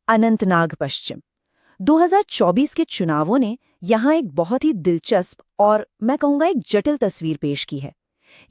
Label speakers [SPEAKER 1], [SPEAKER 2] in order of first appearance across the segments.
[SPEAKER 1] अनंतनाग पश्चिम 2024 के चुनावों ने यहाँ एक बहुत ही दिलचस्प और मैं कहूँगा एक जटिल तस्वीर पेश की है।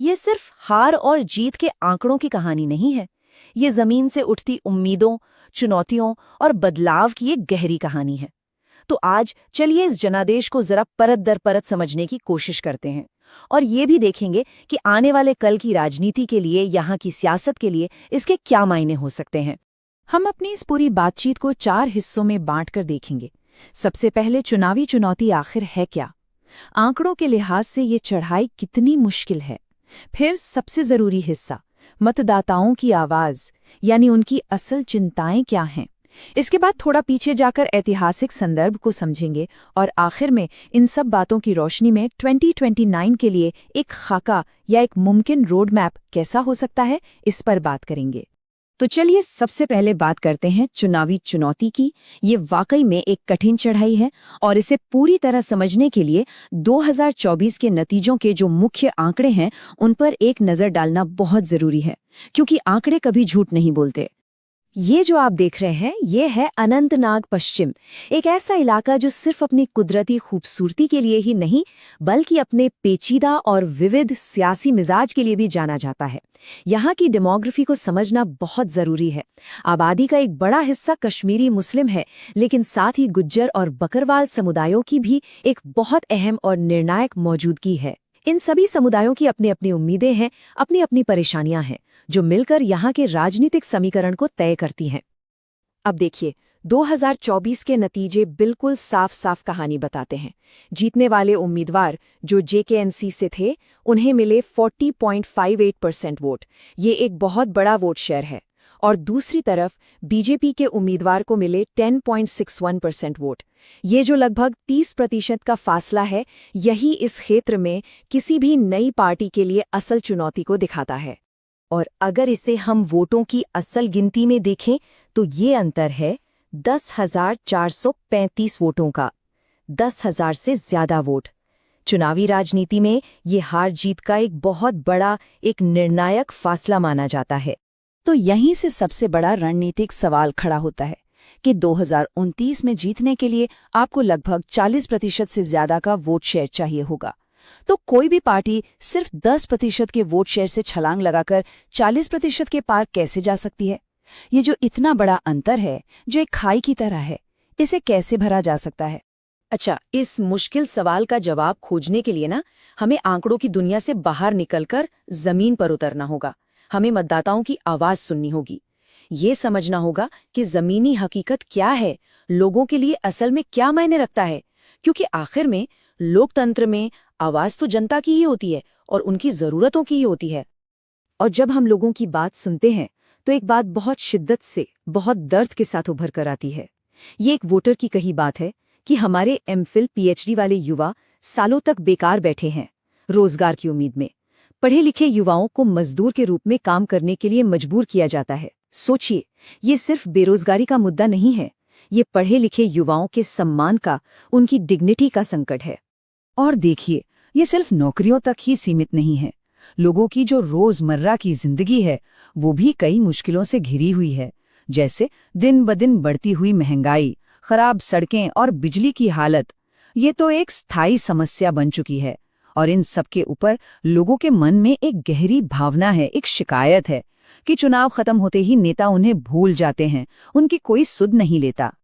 [SPEAKER 1] ये सिर्फ हार और जीत के आंकड़ों की कहानी नहीं है, ये जमीन से उठती उम्मीदों, चुनौतियों और बदलाव की एक गहरी कहानी है। तो आज चलिए इस जनादेश को जरा परत दर परत समझने की कोशिश करते हैं और ये भी देखेंगे कि आने वाले कल की राजनीति के लिए, यहाँ की सियासत के लिए इसके क्या मायने हो सकते हैं। हम अपनी इस पूरी बातचीत को 4 हिस्सों में बांटकर देखेंगे। सबसे पहले चुनावी चुनौती आखिर है क्या, आंकड़ों के लिहाज से ये चढ़ाई कितनी मुश्किल है। फिर सबसे जरूरी हिस्सा, मतदाताओं की आवाज यानी उनकी असल चिंताएं क्या हैं। इसके बाद थोड़ा पीछे जाकर ऐतिहासिक संदर्भ को समझेंगे और आखिर में इन सब बातों की रोशनी में 2029 के लिए एक खाका या एक मुमकिन रोड मैप कैसा हो सकता है, इस पर बात करेंगे। तो चलिए सबसे पहले बात करते हैं चुनावी चुनौती की। ये वाकई में एक कठिन चढ़ाई है और इसे पूरी तरह समझने के लिए 2024 के नतीजों के जो मुख्य आंकड़े हैं उन पर एक नज़र डालना बहुत ज़रूरी है, क्योंकि आंकड़े कभी झूठ नहीं बोलते। ये जो आप देख रहे हैं ये है अनंतनाग पश्चिम, एक ऐसा इलाका जो सिर्फ अपनी कुदरती खूबसूरती के लिए ही नहीं बल्कि अपने पेचीदा और विविध सियासी मिजाज के लिए भी जाना जाता है। यहाँ की डेमोग्राफी को समझना बहुत ज़रूरी है। आबादी का एक बड़ा हिस्सा कश्मीरी मुस्लिम है, लेकिन साथ ही गुज्जर और बकरवाल समुदायों की भी एक बहुत अहम और निर्णायक मौजूदगी है। इन सभी समुदायों की अपनी अपनी उम्मीदें हैं, अपनी अपनी परेशानियां हैं, जो मिलकर यहाँ के राजनीतिक समीकरण को तय करती हैं। अब देखिए, 2024 के नतीजे बिल्कुल साफ साफ कहानी बताते हैं। जीतने वाले उम्मीदवार जो जेकेएनसी से थे, उन्हें मिले 40.58% वोट। ये एक बहुत बड़ा वोट शेयर है। और दूसरी तरफ बीजेपी के उम्मीदवार को मिले 10.61% वोट। ये जो लगभग 30% का फासला है, यही इस क्षेत्र में किसी भी नई पार्टी के लिए असल चुनौती को दिखाता है। और अगर इसे हम वोटों की असल गिनती में देखें तो ये अंतर है 10,435 वोटों का। 10,000 से ज्यादा वोट। चुनावी राजनीति में ये हार जीत का एक बहुत बड़ा, एक निर्णायक फासला माना जाता है। तो यहीं से सबसे बड़ा रणनीतिक सवाल खड़ा होता है कि 2029 में जीतने के लिए आपको लगभग 40% से ज्यादा का वोट शेयर चाहिए होगा। तो कोई भी पार्टी सिर्फ 10% के वोट शेयर से छलांग लगाकर 40% के पार कैसे जा सकती है? ये जो इतना बड़ा अंतर है, जो एक खाई की तरह है, इसे कैसे भरा जा सकता है? अच्छा, इस मुश्किल सवाल का जवाब खोजने के लिए हमें आंकड़ों की दुनिया से बाहर निकलकर जमीन पर उतरना होगा। हमें मतदाताओं की आवाज सुननी होगी। ये समझना होगा कि जमीनी हकीकत क्या है, लोगों के लिए असल में क्या मायने रखता है। क्योंकि आखिर में लोकतंत्र में आवाज तो जनता की ही होती है और उनकी जरूरतों की ही होती है। और जब हम लोगों की बात सुनते हैं तो एक बात बहुत शिद्दत से, बहुत दर्द के साथ उभर कर आती है। ये एक वोटर की कही बात है कि हमारे एमफिल पीएचडी वाले युवा सालों तक बेकार बैठे हैं, रोजगार की उम्मीद में। पढ़े लिखे युवाओं को मजदूर के रूप में काम करने के लिए मजबूर किया जाता है। सोचिए, ये सिर्फ बेरोजगारी का मुद्दा नहीं है, ये पढ़े लिखे युवाओं के सम्मान का, उनकी डिग्निटी का संकट है। और देखिए, ये सिर्फ नौकरियों तक ही सीमित नहीं है। लोगों की जो रोजमर्रा की जिंदगी है वो भी कई मुश्किलों से घिरी हुई है, जैसे दिन ब दिन बढ़ती हुई महंगाई, खराब सड़कें और बिजली की हालत। ये तो एक स्थायी समस्या बन चुकी है। और इन सब के ऊपर लोगों के मन में एक गहरी भावना है, एक शिकायत है कि चुनाव खत्म होते ही नेता उन्हें भूल जाते हैं, उनकी कोई सुध नहीं लेता।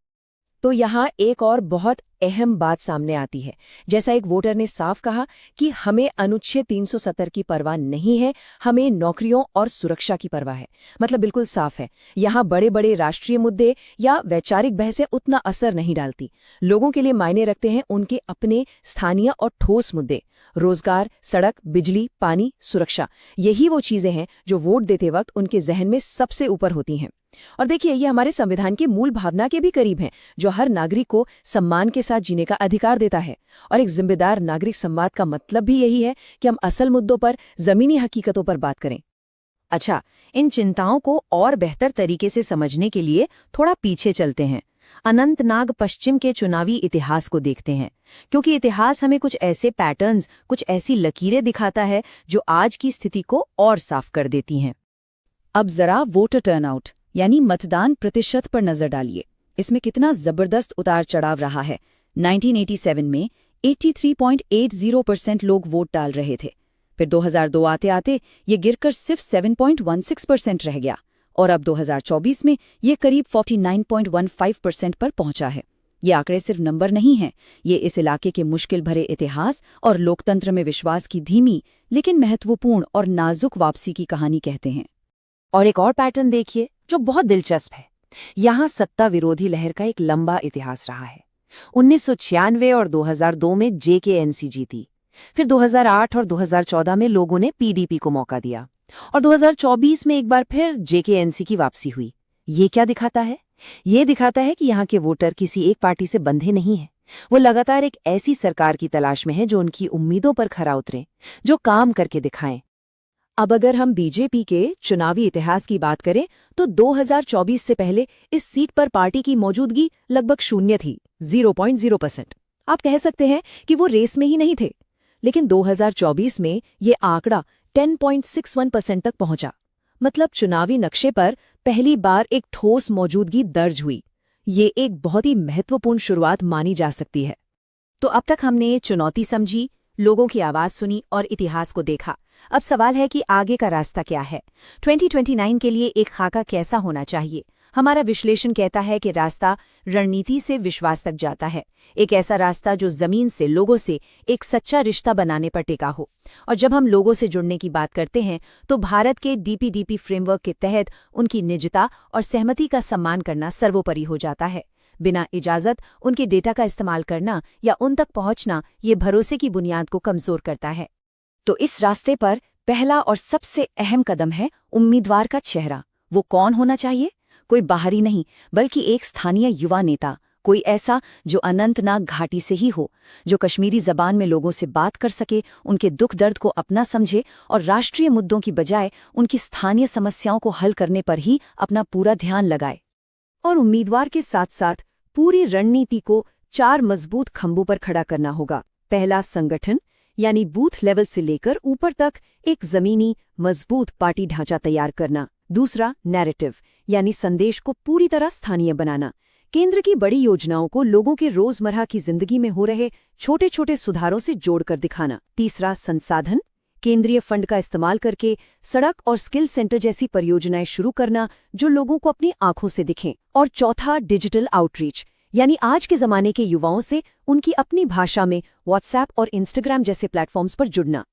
[SPEAKER 1] तो यहाँ एक और बहुत अहम बात सामने आती है। जैसा एक वोटर ने साफ कहा कि हमें अनुच्छेद 370 की परवाह नहीं है, हमें नौकरियों और सुरक्षा की परवाह है। मतलब बिल्कुल साफ है, यहाँ बड़े बड़े राष्ट्रीय मुद्दे या वैचारिक बहसें उतना असर नहीं डालती। लोगों के लिए मायने रखते हैं उनके अपने स्थानीय और ठोस मुद्दे, रोजगार, सड़क, बिजली, पानी, सुरक्षा। यही वो चीजें हैं जो वोट देते वक्त उनके जहन में सबसे ऊपर होती हैं। और देखिए, ये हमारे संविधान की मूल भावना के भी करीब हैं, जो हर नागरिक को सम्मान के साथ जीने का अधिकार देता है। और एक जिम्मेदार नागरिक संवाद का मतलब भी यही है कि हम असल मुद्दों पर, जमीनी हकीकतों पर बात करें। अच्छा, इन चिंताओं को और बेहतर तरीके से समझने के लिए थोड़ा पीछे चलते हैं। अनंतनाग पश्चिम के चुनावी इतिहास को देखते हैं, क्योंकि इतिहास हमें कुछ ऐसे पैटर्न्स, कुछ ऐसी लकीरें दिखाता है जो आज की स्थिति को और साफ कर देती हैं। अब जरा वोटर टर्नआउट यानी मतदान प्रतिशत पर नजर डालिए। इसमें कितना जबरदस्त उतार चढ़ाव रहा है। 1987 में 83.80% लोग वोट डाल रहे थे। फिर 2002 आते आते ये गिरकर सिर्फ 7.16% रह गया और अब 2024 में ये करीब 49.15% पर पहुंचा है। ये आंकड़े सिर्फ नंबर नहीं हैं, ये इस इलाके के मुश्किल भरे इतिहास और लोकतंत्र में विश्वास की धीमी लेकिन महत्वपूर्ण और नाजुक वापसी की कहानी कहते हैं। और एक और पैटर्न देखिए जो बहुत दिलचस्प है। यहाँ सत्ता विरोधी लहर का एक लंबा इतिहास रहा है। 1996 और 2002 में जेकेएनसी जीती, फिर 2008 और 2014 में लोगों ने पीडीपी को मौका दिया और 2024 में एक बार फिर जेकेएनसी की वापसी हुई। ये क्या दिखाता है? ये दिखाता है कि यहाँ के वोटर किसी एक पार्टी से बंधे नहीं हैं। वो लगातार एक ऐसी सरकार की तलाश में है जो उनकी उम्मीदों पर खरा उतरे, जो काम करके दिखाएं। अब अगर हम बीजेपी के चुनावी इतिहास की बात करें तो 2024 से पहले इस सीट पर पार्टी की मौजूदगी लगभग शून्य थी, 0.0%। आप कह सकते हैं कि वो रेस में ही नहीं थे, लेकिन 2024 में ये आंकड़ा 10.61% तक पहुंचा। मतलब चुनावी नक्शे पर पहली बार एक ठोस मौजूदगी दर्ज हुई। ये एक बहुत ही महत्वपूर्ण शुरुआत मानी जा सकती है। तो अब तक हमने चुनौती समझी, लोगों की आवाज सुनी और इतिहास को देखा। अब सवाल है कि आगे का रास्ता क्या है? 2029 के लिए एक खाका कैसा होना चाहिए? हमारा विश्लेषण कहता है कि रास्ता रणनीति से विश्वास तक जाता है। एक ऐसा रास्ता जो जमीन से, लोगों से एक सच्चा रिश्ता बनाने पर टिका हो। और जब हम लोगों से जुड़ने की बात करते हैं तो भारत के डीपीडीपी फ्रेमवर्क के तहत उनकी निजता और सहमति का सम्मान करना सर्वोपरि हो जाता है। बिना इजाजत उनके डेटा का इस्तेमाल करना या उन तक पहुंचना ये भरोसे की बुनियाद को कमजोर करता है। तो इस रास्ते पर पहला और सबसे अहम कदम है उम्मीदवार का चेहरा। वो कौन होना चाहिए? कोई बाहरी नहीं, बल्कि एक स्थानीय युवा नेता, कोई ऐसा जो अनंतनाग घाटी से ही हो, जो कश्मीरी जबान में लोगों से बात कर सके, उनके दुख दर्द को अपना समझे और राष्ट्रीय मुद्दों की बजाय उनकी स्थानीय समस्याओं को हल करने पर ही अपना पूरा ध्यान लगाए। और उम्मीदवार के साथ साथ पूरी रणनीति को 4 मजबूत खंभों पर खड़ा करना होगा। पहला, संगठन, यानी बूथ लेवल से लेकर ऊपर तक एक जमीनी मजबूत पार्टी ढांचा तैयार करना। दूसरा, नैरेटिव, यानी संदेश को पूरी तरह स्थानीय बनाना। केंद्र की बड़ी योजनाओं को लोगों के रोजमर्रा की जिंदगी में हो रहे छोटे छोटे सुधारों से जोड़कर दिखाना। तीसरा, संसाधन, केंद्रीय फंड का इस्तेमाल करके सड़क और स्किल सेंटर जैसी परियोजनाएं शुरू करना जो लोगों को अपनी आंखों से दिखें। और चौथा, डिजिटल आउटरीच, यानी आज के जमाने के युवाओं से उनकी अपनी भाषा में व्हाट्सएप और इंस्टाग्राम जैसे प्लेटफॉर्म्स पर जुड़ना।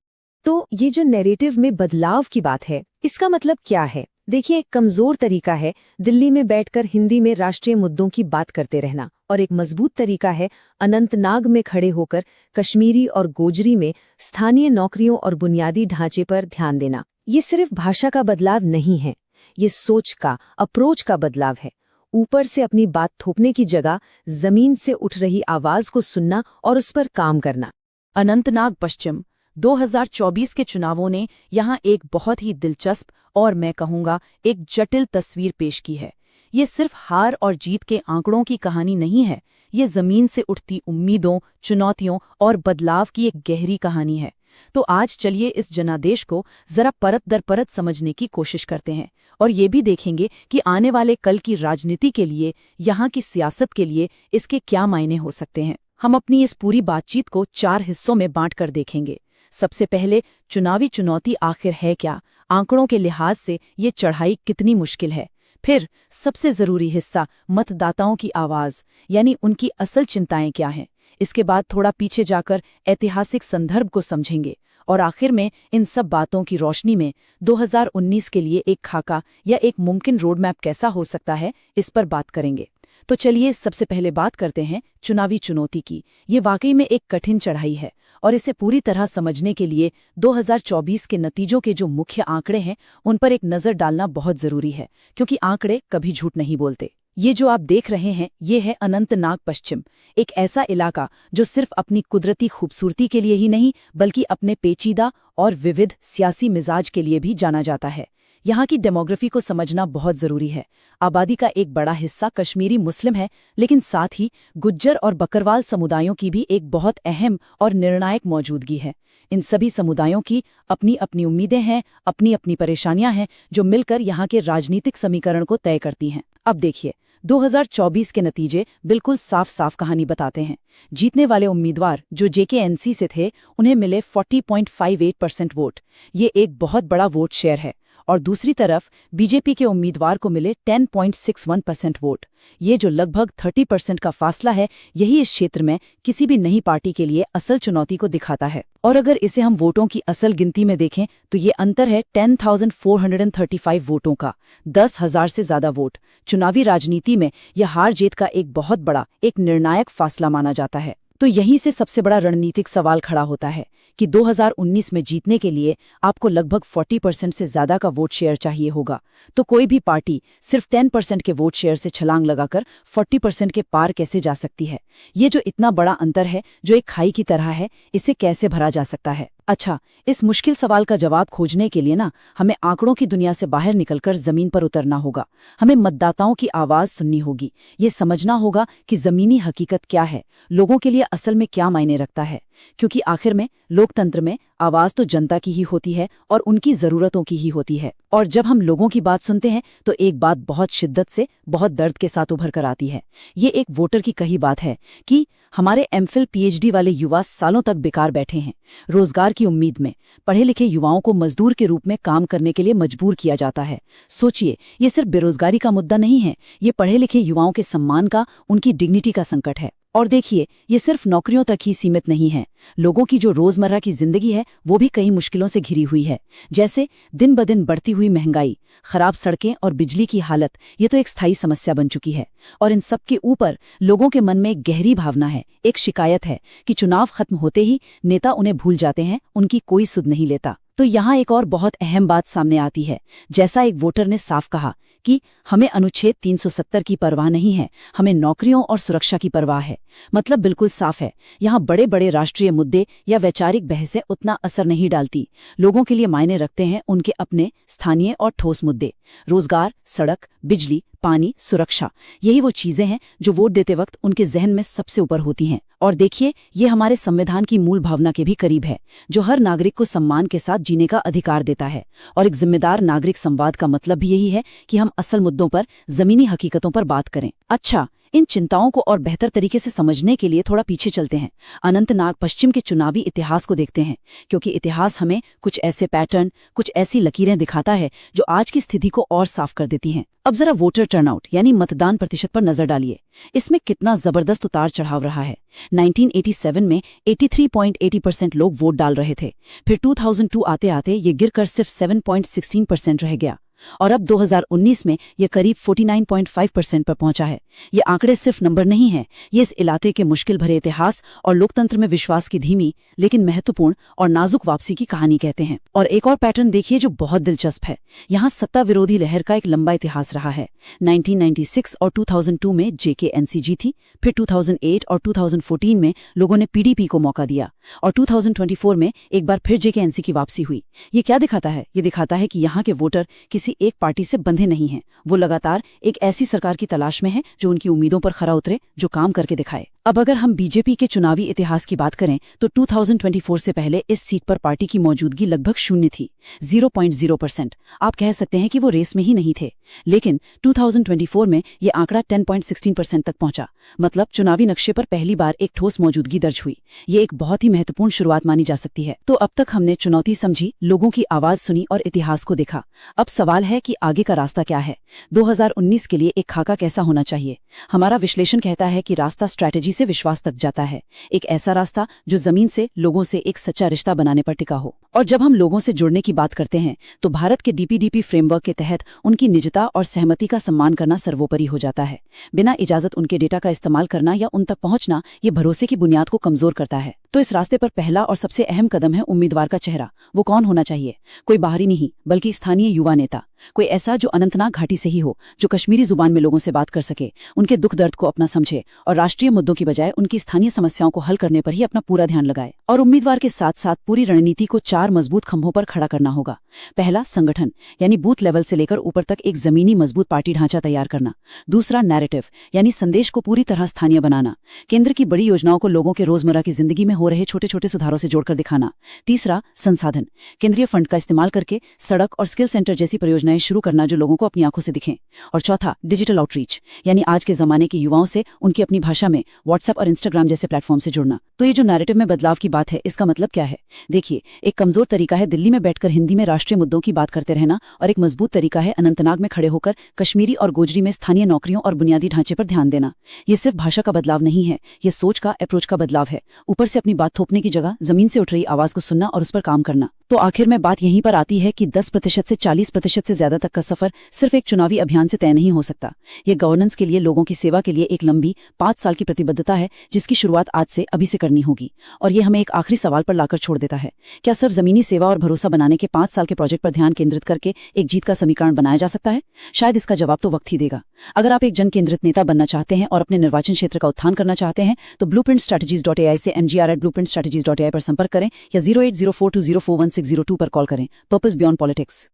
[SPEAKER 1] तो ये जो नैरेटिव में बदलाव की बात है, इसका मतलब क्या है? देखिए, एक कमजोर तरीका है दिल्ली में बैठकर हिंदी में राष्ट्रीय मुद्दों की बात करते रहना, और एक मजबूत तरीका है अनंतनाग में खड़े होकर कश्मीरी और गोजरी में स्थानीय नौकरियों और बुनियादी ढांचे पर ध्यान देना। ये सिर्फ भाषा का बदलाव नहीं है, ये सोच का, अप्रोच का बदलाव है। ऊपर से अपनी बात थोपने की जगह जमीन से उठ रही आवाज को सुनना और उस पर काम करना।
[SPEAKER 2] अनंतनाग पश्चिम 2024 के चुनावों ने यहाँ एक बहुत ही दिलचस्प और मैं कहूँगा एक जटिल तस्वीर पेश की है। ये सिर्फ हार और जीत के आंकड़ों की कहानी नहीं है, ये जमीन से उठती उम्मीदों, चुनौतियों और बदलाव की एक गहरी कहानी है। तो आज चलिए इस जनादेश को जरा परत दर परत समझने की कोशिश करते हैं और ये भी देखेंगे कि आने वाले कल की राजनीति के लिए, यहाँ की सियासत के लिए इसके क्या मायने हो सकते हैं। हम अपनी इस पूरी बातचीत को 4 हिस्सों में बांटकर देखेंगे। सबसे पहले, चुनावी चुनौती आखिर है क्या, आंकड़ों के लिहाज से ये चढ़ाई कितनी मुश्किल है। फिर सबसे जरूरी हिस्सा, मतदाताओं की आवाज, यानी उनकी असल चिंताएं क्या हैं। इसके बाद थोड़ा पीछे जाकर ऐतिहासिक संदर्भ को समझेंगे और आखिर में इन सब बातों की रोशनी में 2019 के लिए एक खाका या एक मुमकिन रोडमैप कैसा हो सकता है, इस पर बात करेंगे। तो चलिए सबसे पहले बात करते हैं चुनावी चुनौती की। ये वाकई में एक कठिन चढ़ाई है और इसे पूरी तरह समझने के लिए 2024 के नतीजों के जो मुख्य आंकड़े हैं उन पर एक नज़र डालना बहुत ज़रूरी है, क्योंकि आंकड़े कभी झूठ नहीं बोलते। ये जो आप देख रहे हैं ये है अनंतनाग पश्चिम, एक ऐसा इलाका जो सिर्फ अपनी कुदरती खूबसूरती के लिए ही नहीं बल्कि अपने पेचीदा और विविध सियासी मिजाज के लिए भी जाना जाता है। यहाँ की डेमोग्राफी को समझना बहुत ज़रूरी है। आबादी का एक बड़ा हिस्सा कश्मीरी मुस्लिम है, लेकिन साथ ही गुज्जर और बकरवाल समुदायों की भी एक बहुत अहम और निर्णायक मौजूदगी है। इन सभी समुदायों की अपनी अपनी उम्मीदें हैं, अपनी अपनी परेशानियां हैं, जो मिलकर यहाँ के राजनीतिक समीकरण को तय करती हैं। अब देखिए, 2024 के नतीजे बिल्कुल साफ-साफ कहानी बताते हैं। जीतने वाले उम्मीदवार जो जेकेएनसी से थे, उन्हें मिले 40.58% वोट। ये एक बहुत बड़ा वोट शेयर है। और दूसरी तरफ बीजेपी के उम्मीदवार को मिले 10.61% वोट। ये जो लगभग 30% का फासला है, यही इस क्षेत्र में किसी भी नई पार्टी के लिए असल चुनौती को दिखाता है। और अगर इसे हम वोटों की असल गिनती में देखें तो ये अंतर है 10,435 वोटों का, 10,000 से ज्यादा वोट। चुनावी राजनीति में यह हार जीत का एक बहुत बड़ा, एक निर्णायक फासला माना जाता है। तो यहीं से सबसे बड़ा रणनीतिक सवाल खड़ा होता है कि 2019 में जीतने के लिए आपको लगभग 40% से ज्यादा का वोट शेयर चाहिए होगा। तो कोई भी पार्टी सिर्फ 10% के वोट शेयर से छलांग लगाकर 40% के पार कैसे जा सकती है? ये जो इतना बड़ा अंतर है, जो एक खाई की तरह है, इसे कैसे भरा जा सकता है? अच्छा, इस मुश्किल सवाल का जवाब खोजने के लिए ना हमें आंकड़ों की दुनिया से बाहर निकलकर जमीन पर उतरना होगा। हमें मतदाताओं की आवाज सुननी होगी। ये समझना होगा कि जमीनी हकीकत क्या है, लोगों के लिए असल में क्या मायने रखता है। क्योंकि आखिर में लोकतंत्र में आवाज तो जनता की ही होती है और उनकी जरूरतों की ही होती है। और जब हम लोगों की बात सुनते हैं तो एक बात बहुत शिद्दत से, बहुत दर्द के साथ उभर कर आती है। ये एक वोटर की कही बात है कि हमारे एमफिल पीएचडी वाले युवा सालों तक बेकार बैठे हैं। रोजगार की उम्मीद में पढ़े लिखे युवाओं को मजदूर के रूप में काम करने के लिए मजबूर किया जाता है। सोचिए, ये सिर्फ बेरोजगारी का मुद्दा नहीं है, ये पढ़े लिखे युवाओं के सम्मान का, उनकी डिग्निटी का संकट है। और देखिए, ये सिर्फ नौकरियों तक ही सीमित नहीं है। लोगों की जो रोजमर्रा की जिंदगी है, वो भी कई मुश्किलों से घिरी हुई है। जैसे दिन ब दिन बढ़ती हुई महंगाई, खराब सड़कें और बिजली की हालत, ये तो एक स्थायी समस्या बन चुकी है। और इन सब के ऊपर लोगों के मन में एक गहरी भावना है, एक शिकायत है कि चुनाव खत्म होते ही नेता उन्हें भूल जाते हैं, उनकी कोई सुध नहीं लेता। तो यहाँ एक और बहुत अहम बात सामने आती है। जैसा एक वोटर ने साफ कहा कि हमें अनुच्छेद 370 की परवाह नहीं है, हमें नौकरियों और सुरक्षा की परवाह है। मतलब बिल्कुल साफ है, यहाँ बड़े बड़े राष्ट्रीय मुद्दे या वैचारिक बहसें उतना असर नहीं डालती। लोगों के लिए मायने रखते हैं उनके अपने स्थानीय और ठोस मुद्दे। रोजगार, सड़क, बिजली, पानी, सुरक्षा, यही वो चीजें हैं जो वोट देते वक्त उनके जहन में सबसे ऊपर होती हैं। और देखिए, ये हमारे संविधान की मूल भावना के भी करीब है, जो हर नागरिक को सम्मान के साथ जीने का अधिकार देता है। और एक जिम्मेदार नागरिक संवाद का मतलब भी यही है कि हम असल मुद्दों पर, जमीनी हकीकतों पर बात करें। अच्छा, इन चिंताओं को और बेहतर तरीके से समझने के लिए थोड़ा पीछे चलते हैं, अनंतनाग पश्चिम के चुनावी इतिहास को देखते हैं। क्योंकि इतिहास हमें कुछ ऐसे पैटर्न, कुछ ऐसी लकीरें दिखाता है जो आज की स्थिति को और साफ कर देती हैं। अब जरा वोटर टर्नआउट यानी मतदान प्रतिशत पर नजर डालिए। इसमें कितना जबरदस्त उतार चढ़ाव रहा है। 1987 में 83.80% लोग वोट डाल रहे थे। फिर 2002 आते आते ये गिरकर सिर्फ 7.16% रह गया। और अब 2019 में यह करीब 49.5% पर पहुंचा है। ये आंकड़े सिर्फ नंबर नहीं हैं, ये इस इलाके के मुश्किल भरे इतिहास और लोकतंत्र में विश्वास की धीमी लेकिन महत्वपूर्ण और नाजुक वापसी की कहानी कहते हैं। और एक और पैटर्न देखिए जो बहुत दिलचस्प है। यहाँ सत्ता विरोधी लहर का एक लंबा इतिहास रहा है। 1996 और 2002 में जेकेएनसी जीती, फिर 2008 और 2014 में लोगों ने पीडीपी को मौका दिया, और 2024 में एक बार फिर जेकेएनसी की वापसी हुई। ये क्या दिखाता है? ये दिखाता है कि यहाँ के वोटर किसी एक पार्टी से बंधे नहीं हैं। वो लगातार एक ऐसी सरकार की तलाश में है जो उनकी उम्मीदों पर खरा उतरे, जो काम करके दिखाए। अब अगर हम बीजेपी के चुनावी इतिहास की बात करें तो 2024 से पहले इस सीट पर पार्टी की मौजूदगी लगभग शून्य थी, 0.0%। आप कह सकते हैं कि वो रेस में ही नहीं थे। लेकिन 2024 में ये आंकड़ा 10.16% तक पहुंचा। मतलब चुनावी नक्शे पर पहली बार एक ठोस मौजूदगी दर्ज हुई। ये एक बहुत ही महत्वपूर्ण शुरुआत मानी जा सकती है। तो अब तक हमने चुनौती समझी, लोगों की आवाज सुनी और इतिहास को देखा। अब सवाल है कि आगे का रास्ता क्या है? 2019 के लिए एक खाका कैसा होना चाहिए? हमारा विश्लेषण कहता है कि रास्ता स्ट्रैटेजी से विश्वास तक जाता है। एक ऐसा रास्ता जो जमीन से, लोगों से एक सच्चा रिश्ता बनाने पर टिका हो। और जब हम लोगों से जुड़ने की बात करते हैं तो भारत के डीपीडीपी फ्रेमवर्क के तहत उनकी निजता और सहमति का सम्मान करना सर्वोपरि हो जाता है। बिना इजाजत उनके डेटा का इस्तेमाल करना या उन तक पहुंचना ये भरोसे की बुनियाद को कमजोर करता है। तो इस रास्ते पर पहला और सबसे अहम कदम है उम्मीदवार का चेहरा। वो कौन होना चाहिए? कोई बाहरी नहीं, बल्कि स्थानीय युवा नेता। कोई ऐसा जो अनंतनाग घाटी से ही हो, जो कश्मीरी जुबान में लोगों से बात कर सके, उनके दुख दर्द को अपना समझे और राष्ट्रीय मुद्दों की बजाय उनकी स्थानीय समस्याओं को हल करने पर ही अपना पूरा ध्यान लगाए। और उम्मीदवार के साथ साथ पूरी रणनीति को 4 मजबूत खंभों पर खड़ा करना होगा। पहला, संगठन यानी बूथ लेवल से लेकर ऊपर तक एक जमीनी मजबूत पार्टी ढांचा तैयार करना। दूसरा, नैरेटिव यानी संदेश को पूरी तरह स्थानीय बनाना। केंद्र की बड़ी योजनाओं को लोगों के रोजमर्रा की जिंदगी में हो रहे छोटे छोटे सुधारों से जोड़कर दिखाना। तीसरा, संसाधन, केंद्रीय फंड का इस्तेमाल करके सड़क और स्किल सेंटर जैसी परियोजनाएं शुरू करना जो लोगों को अपनी आंखों से दिखें। और चौथा, डिजिटल आउटरीच, यानी आज के जमाने के युवाओं से उनकी अपनी भाषा में व्हाट्सएप और इंस्टाग्राम जैसे प्लेटफॉर्म से जुड़ना। तो ये जो नैरेटिव में बदलाव की बात है, इसका मतलब क्या है? देखिए, एक कमजोर तरीका है दिल्ली में बैठकर हिंदी में राष्ट्रीय मुद्दों की बात करते रहना, और एक मजबूत तरीका है अनंतनाग में खड़े होकर कश्मीरी और गोजरी में स्थानीय नौकरियों और बुनियादी ढांचे पर ध्यान देना। ये सिर्फ भाषा का बदलाव नहीं है, ये सोच का, अप्रोच का बदलाव है। ऊपर से अपनी बात थोपने की जगह जमीन से उठ रही आवाज को सुनना और उस पर काम करना। तो आखिर में बात यहीं पर आती है कि 10% से 40% से ज्यादा तक का सफर सिर्फ एक चुनावी अभियान से तय नहीं हो सकता। ये गवर्नेंस के लिए, लोगों की सेवा के लिए एक लंबी 5 साल की प्रतिबद्धता है, जिसकी शुरुआत आज से, अभी से करनी होगी। और ये हमें एक आखिरी सवाल पर लाकर छोड़ देता है, क्या सिर्फ जमीनी सेवा और भरोसा बनाने के 5 साल के प्रोजेक्ट पर ध्यान केंद्रित करके एक जीत का समीकरण बनाया जा सकता है? शायद इसका जवाब तो वक्त ही देगा। अगर आप एक जन केंद्रित नेता बनना चाहते हैं और अपने निर्वाचन क्षेत्र का उत्थान करना चाहते हैं, तो blueprintstrategies.ai से mgr@blueprintstrategies.ai पर संपर्क करें या 08042041602 पर कॉल करें। Purpose beyond politics.